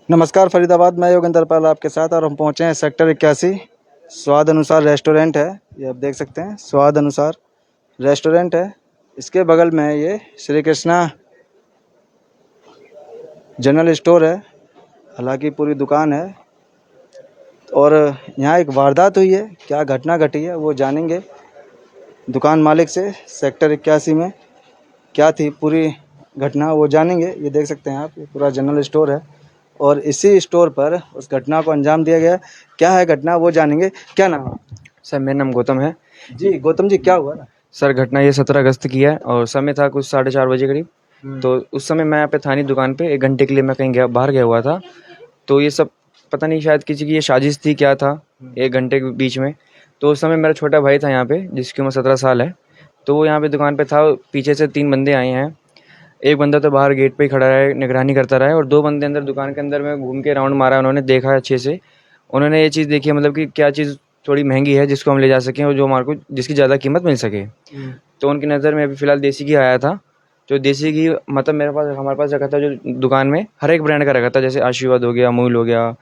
नमस्कार फरीदाबाद, मैं योगेंद्र पाल आपके साथ और हम पहुंचे हैं सेक्टर 81। स्वाद अनुसार रेस्टोरेंट है, ये आप देख सकते हैं। स्वाद अनुसार रेस्टोरेंट है, इसके बगल में ये श्री कृष्णा जनरल स्टोर है। हालांकि पूरी दुकान है और यहाँ एक वारदात हुई है। क्या घटना घटी है वो जानेंगे दुकान मालिक से। सेक्टर 81 में क्या थी पूरी घटना वो जानेंगे। ये देख सकते हैं आप, ये पूरा जनरल स्टोर है और इसी स्टोर पर उस घटना को अंजाम दिया गया। क्या है घटना वो जानेंगे। क्या नाम है? सर मेरा नाम गौतम है। जी गौतम जी, क्या हुआ ना? सर घटना ये 17 अगस्त की है और समय था कुछ 4:30 बजे करीब। तो उस समय मैं यहाँ पे था नहीं दुकान पे, 1 घंटे के लिए मैं कहीं गया, बाहर गया हुआ था। तो ये सब पता नहीं शायद किसी की ये साजिश थी, क्या था 1 घंटे के बीच में। तो उस समय मेरा छोटा भाई था यहाँ पे, जिसकी उम्र 17 साल है। तो वो यहाँ पे दुकान पे था। पीछे से 3 बंदे आए हैं। एक बंदा तो बाहर गेट पे ही खड़ा है, निगरानी करता रहा है, और 2 बंदे अंदर दुकान के अंदर में घूम के राउंड मारा। उन्होंने देखा है अच्छे से। उन्होंने ये चीज़ देखी है, मतलब कि क्या चीज़ थोड़ी महंगी है जिसको हम ले जा सकें और जो हमारे को जिसकी ज़्यादा कीमत मिल सके। तो उनकी नज़र में अभी फ़िलहाल देसी घी आया था। जो देसी घी मतलब हमारे पास रखा था, जो दुकान में हर एक ब्रांड का रखा था, जैसे आशीर्वाद हो गया, अमूल हो गया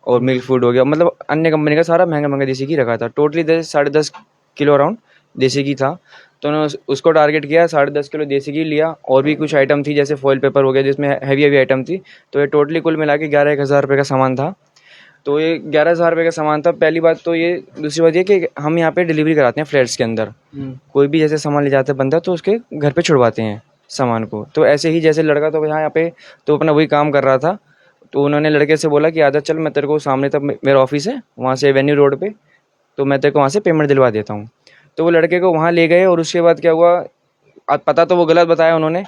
और मिल्क फूड हो गया, मतलब अन्य कंपनी का सारा महंगा देसी घी रखा था। टोटली 10-10.5 किलो अराउंड देसी घी था। तो उन्होंने उसको टारगेट किया, 10.5 किलो देसी घी लिया। और भी कुछ आइटम थी, जैसे फॉइल पेपर हो गया, जिसमें हैवी आइटम थी। तो ये टोटली कुल मिला के 11-1 हज़ार रुपये का सामान था। तो ये 11,000 रुपये का सामान था, पहली बात तो ये। दूसरी बात ये कि हम यहाँ पे डिलीवरी कराते हैं फ्लैट्स के अंदर। कोई भी जैसे सामान ले जाता है बंदा, तो उसके घर पे छुड़वाते हैं सामान को। तो ऐसे ही जैसे लड़का तो यहाँ पे तो अपना वही काम कर रहा था। तो उन्होंने लड़के से बोला कि आजा चल, मैं तेरे को सामने तक मेरा ऑफिस है वहाँ से एवेन्यू रोड पे, तो मैं तेरे को वहाँ से पेमेंट दिलवा देता हूँ। तो वो लड़के को वहाँ ले गए और उसके बाद क्या हुआ, पता तो वो गलत बताया उन्होंने।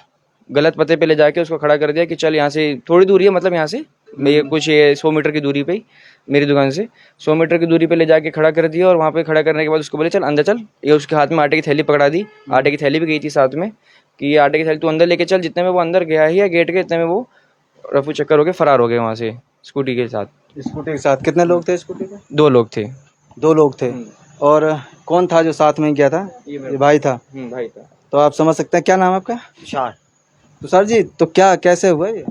गलत पते पे ले जाके उसको खड़ा कर दिया कि चल यहाँ से थोड़ी दूरी है, मतलब यहाँ से ये कुछ ये 100 मीटर की दूरी पे ही, मेरी दुकान से 100 मीटर की दूरी पे ले जाके खड़ा कर दिया। और वहाँ पे खड़ा करने के बाद उसको बोले चल अंदर चल। ये उसके हाथ में आटे की थैली पकड़ा दी। आटे की थैली भी गई थी साथ में, कि ये आटे की थैली तू अंदर लेके चल। जितने में वो अंदर गया ही है गेट के, इतने में वो रफू चक्कर हो गए, फरार हो गए वहाँ से स्कूटी के साथ। स्कूटी के साथ कितने लोग थे स्कूटी पे? 2 लोग थे। 2 लोग थे। और कौन था जो साथ में गया था? ये भाई था। भाई था। तो आप समझ सकते हैं। क्या नाम है आपका? तुषार। तो सर जी, तो क्या कैसे हुआ ये?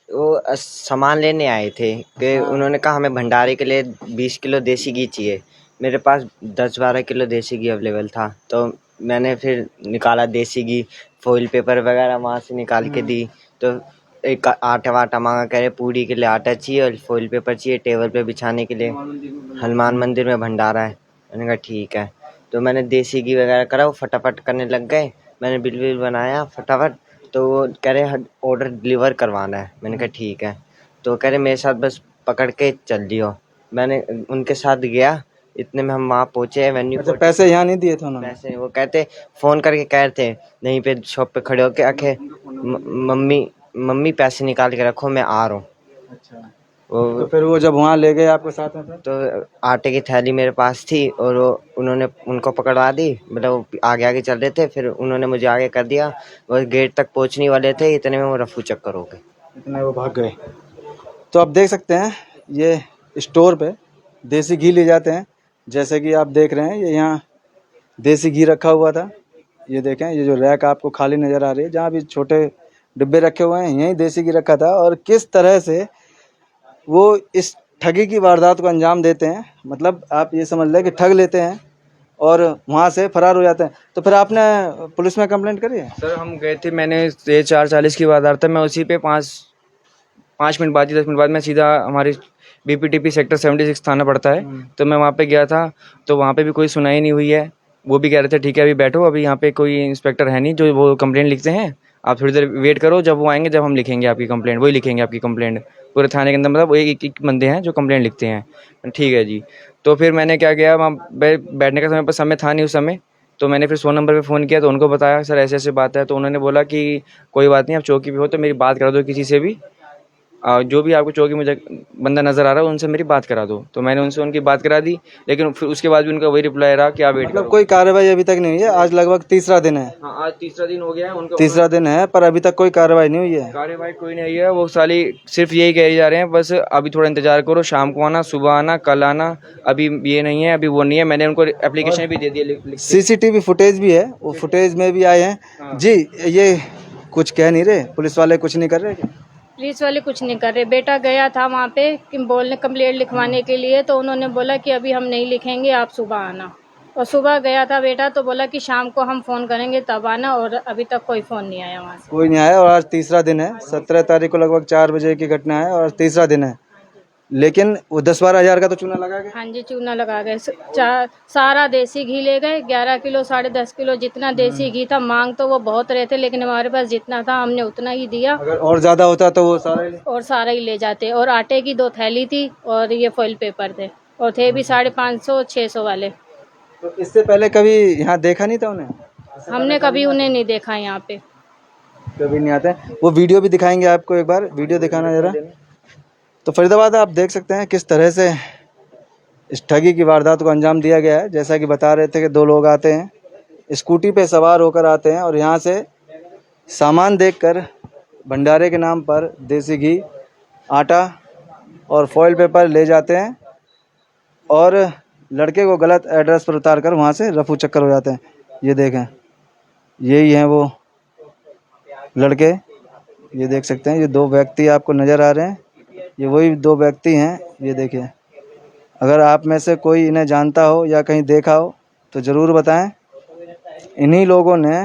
वो सामान लेने आए थे कि उन्होंने कहा हमें भंडारे के लिए 20 किलो देसी घी चाहिए। मेरे पास 10-12 किलो देसी घी अवेलेबल था। तो मैंने फिर निकाला देसी घी, फॉइल पेपर वगैरह वहाँ से निकाल के दी। तो एक आटा वाटा मांगा, कह रहे पूड़ी के लिए आटा चाहिए और फॉइल पेपर चाहिए टेबल पे बिछाने के लिए, हनुमान मंदिर में भंडारा है। मैंने कहा ठीक है। तो मैंने देसी घी वगैरह करा, वो फटाफट करने लग गए। मैंने बिल बनाया फटाफट। तो वो कह रहे ऑर्डर डिलीवर करवाना है। मैंने कहा ठीक है। तो कह रहे मेरे साथ बस पकड़ के चल दियो। मैंने उनके साथ गया। इतने में हम वहाँ पहुँचे एवेन्यू। अच्छा, पैसे यहाँ नहीं दिए थे उन्होंने? पैसे वो कहते फ़ोन करके कह रहे थे नहीं पे शॉप पे खड़े होके आखे मम्मी पैसे निकाल के रखो, मैं आ रहा हूँ। अच्छा, वो तो फिर वो जब वहाँ ले गए आपके साथ में तो आटे की थैली मेरे पास थी और वो उन्होंने उनको पकड़वा दी। मतलब वो आगे आगे चल रहे थे, फिर उन्होंने मुझे आगे कर दिया। वो गेट तक पहुंचने वाले थे, इतने में वो रफू चक्कर हो गए। इतने वो भाग गए। तो आप देख सकते हैं ये स्टोर पे देसी घी ले जाते हैं। जैसे कि आप देख रहे हैं, ये यहाँ देसी घी रखा हुआ था। ये देखें, ये जो रैक आपको खाली नज़र आ रही है, जहाँ भी छोटे डिब्बे रखे हुए हैं, यहीं देसी घी रखा था। और किस तरह से वो इस ठगी की वारदात को अंजाम देते हैं, मतलब आप ये समझ लें कि ठग लेते हैं और वहाँ से फरार हो जाते हैं। तो फिर आपने पुलिस में कंप्लेंट करी है? सर हम गए थे, मैंने ये 4:40 की वारदात था। मैं उसी पे 5 मिनट बाद ही 10 मिनट बाद मैं सीधा हमारी BPTP सेक्टर 76 थाना पड़ता है, तो मैं वहाँ पे गया था। तो वहाँ पे भी कोई सुनाई नहीं हुई है। वो भी कह रहे थे ठीक है अभी बैठो, अभी यहाँ पे कोई इंस्पेक्टर है नहीं जो वो कंप्लेंट लिखते हैं, आप थोड़ी देर वेट करो, जब वो आएंगे जब हम लिखेंगे आपकी कंप्लेंट, वही लिखेंगे आपकी कंप्लेंट पूरे थाने के अंदर। मतलब एक बंदे हैं जो कंप्लेंट लिखते हैं। ठीक है जी। तो फिर मैंने क्या किया, वहाँ बैठने का समय था नहीं उस समय। तो मैंने फिर 100 नंबर पे फ़ोन किया, तो उनको बताया सर ऐसे ऐसे बात है। तो उन्होंने बोला कि कोई बात नहीं, आप चौकी पे हो तो मेरी बात करा दो किसी से भी, जो भी आपको चौकी मुझे बंदा नज़र आ रहा है उनसे मेरी बात करा दो। तो मैंने उनसे उनकी बात करा दी, लेकिन फिर उसके बाद भी उनका वही रिप्लाई रहा कि आप वेट मतलब करो। कोई कार्रवाई अभी तक नहीं हुई है? आज लगभग तीसरा दिन है। हाँ, आज तीसरा दिन हो गया है उनका। तीसरा दिन है पर अभी तक कोई कार्रवाई नहीं हुई है। कार्यवाही कोई नहीं है। वो साली सिर्फ यही कह जा रहे हैं बस अभी थोड़ा इंतजार करो, शाम को आना, सुबह आना, कल आना, अभी ये नहीं है, अभी वो नहीं है। मैंने उनको एप्लीकेशन भी दे दी लिख के। CCTV फुटेज भी है, वो फुटेज में भी आए हैं। जी, ये कुछ कह नहीं रहे पुलिस वाले, कुछ नहीं कर रहे क्या? पुलिस वाले कुछ नहीं कर रहे। बेटा गया था वहाँ पे कि बोलने कंप्लेंट लिखवाने के लिए, तो उन्होंने बोला कि अभी हम नहीं लिखेंगे, आप सुबह आना। और सुबह गया था बेटा तो बोला कि शाम को हम फ़ोन करेंगे तब आना, और अभी तक कोई फ़ोन नहीं आया वहाँ से। कोई नहीं आया और आज तीसरा दिन है। 17 तारीख को लगभग 4 बजे की घटना है और तीसरा दिन है, लेकिन वो 10-12 हज़ार का तो चूना लगा गया। हाँ जी, चूना लगा गए। सारा देसी घी ले गए, 11 किलो 10.5 किलो जितना देसी घी था। मांग तो वो बहुत रहे थे, लेकिन हमारे पास जितना था हमने उतना ही दिया, अगर और ज़्यादा होता तो वो सारा ही और सारा ही ले जाते। और आटे की 2 थैली थी और ये फॉइल पेपर थे, और थे भी 550-600 वाले। तो इससे पहले कभी यहाँ देखा नहीं था उन्हें? हमने कभी उन्हें नहीं देखा यहाँ पे। कभी नहीं आते। वो वीडियो भी दिखाएंगे आपको, एक बार वीडियो दिखाना जरा। तो फरीदाबाद आप देख सकते हैं किस तरह से इस ठगी की वारदात को अंजाम दिया गया है। जैसा कि बता रहे थे कि 2 लोग आते हैं, स्कूटी पे सवार होकर आते हैं और यहाँ से सामान देखकर भंडारे के नाम पर देसी घी, आटा और फॉइल पेपर ले जाते हैं और लड़के को गलत एड्रेस पर उतार कर वहाँ से रफू चक्कर हो जाते हैं। ये देखें, यही हैं वो लड़के। ये देख सकते हैं, ये 2 व्यक्ति आपको नज़र आ रहे हैं, ये वही 2 व्यक्ति हैं। ये देखिए, अगर आप में से कोई इन्हें जानता हो या कहीं देखा हो तो ज़रूर बताएं। इन्हीं लोगों ने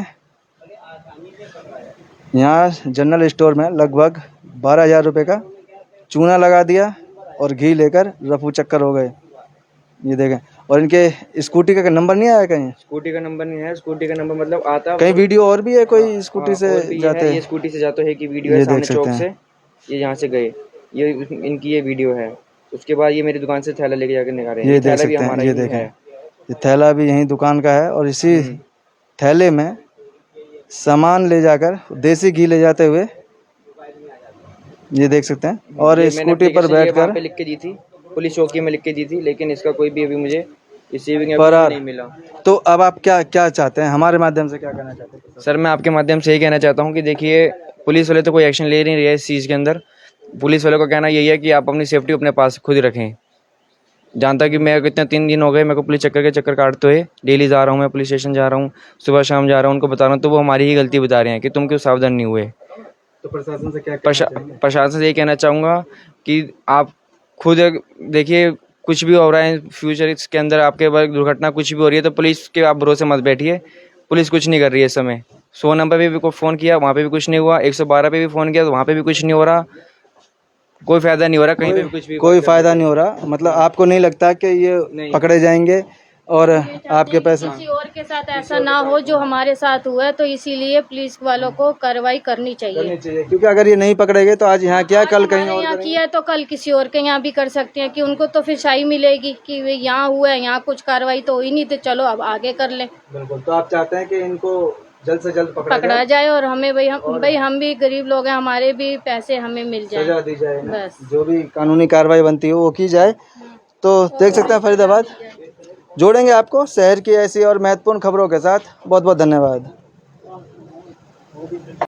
यहाँ जनरल स्टोर में लगभग 12,000 रुपये का चूना लगा दिया और घी लेकर रफू चक्कर हो गए। ये देखें, और इनके स्कूटी का नंबर नहीं आया कहीं? स्कूटी का नंबर नहीं है। स्कूटी का नंबर मतलब आता कहीं वीडियो और भी है कोई स्कूटी से और भी जाते है। ये हैं? स्कूटी से जाते है कि वीडियो है ये सामने देख सकते चौक हैं। से। ये यहाँ से गए, ये इनकी ये वीडियो है। उसके बाद ये मेरी दुकान से थैला लेके जाकर निकाल रहे हैं। ये देख थैला भी सकते हैं, हमारा ये ही देखें, है। ये थैला भी यहीं दुकान का है और इसी थैले में सामान ले जाकर देसी घी ले जाते हुए ये देख सकते हैं। और ये मैंने स्कूटी पर application ये वहाँ बैठकर पे लिख के दी थी, पुलिस चौकी में लिख के दी थी, लेकिन इसका कोई भी अभी मुझे रिसीविंग फरार नहीं मिला। तो अब आप क्या क्या चाहते हैं, हमारे माध्यम से क्या कहना चाहते हैं? सर मैं आपके माध्यम से यही कहना चाहता हूँ कि देखिए, पुलिस वाले तो कोई एक्शन ले नहीं रहे हैं इस चीज़ के अंदर। पुलिस वालों का कहना यही है कि आप अपनी सेफ्टी अपने पास खुद रखें। जानता कि मैं कितने 3 दिन हो गए मेरे को पुलिस चक्कर के चक्कर काटते हुए, डेली जा रहा हूँ मैं, पुलिस स्टेशन जा रहा हूँ, सुबह शाम जा रहा हूँ, उनको बता रहा हूँ, तो वो हमारी ही गलती बता रहे हैं कि तुम क्यों सावधान नहीं हुए। तो प्रशासन से क्या कहना चाहिए? प्रशासन से यही कहना चाहूँगा कि आप खुद देखिए, कुछ भी हो रहा है फ्यूचर इसके अंदर, आपके बार दुर्घटना कुछ भी हो रही है तो पुलिस के आप भरोसे मत बैठिए। पुलिस कुछ नहीं कर रही है इस समय। 100 नंबर पे भी को फ़ोन किया, वहाँ पे भी कुछ नहीं हुआ। 112 पे भी फ़ोन किया तो वहाँ पे भी कुछ नहीं हो रहा। कोई फ़ायदा नहीं हो रहा, कहीं पे भी कुछ भी कोई फायदा नहीं हो रहा। मतलब आपको नहीं लगता कि ये पकड़े जाएंगे और आपके पैसे? किसी और के साथ ऐसा ना हो जो हमारे साथ हुआ है, तो इसीलिए पुलिस वालों को कार्रवाई करनी चाहिए। क्योंकि अगर ये नहीं पकड़ेंगे तो आज यहाँ किया, कल कहीं हमारे और यहाँ करेंगे। किया है तो कल किसी और के यहाँ भी कर सकते हैं, कि उनको तो फिर शाही मिलेगी कि वे यहाँ हुआ है, यहाँ कुछ कार्रवाई तो हुई नहीं, तो चलो अब आगे कर लें। बिल्कुल। तो आप चाहते हैं कि इनको जल्द से जल्द पकड़ा जाए और हमें भाई हम भी गरीब लोग हैं, हमारे भी पैसे हमें मिल जाए, सजा दी जाए ना? बस। जो भी कानूनी कार्रवाई बनती है वो की जाए। तो देख सकते हैं फरीदाबाद, जोड़ेंगे आपको शहर की ऐसी और महत्वपूर्ण खबरों के साथ। बहुत बहुत धन्यवाद।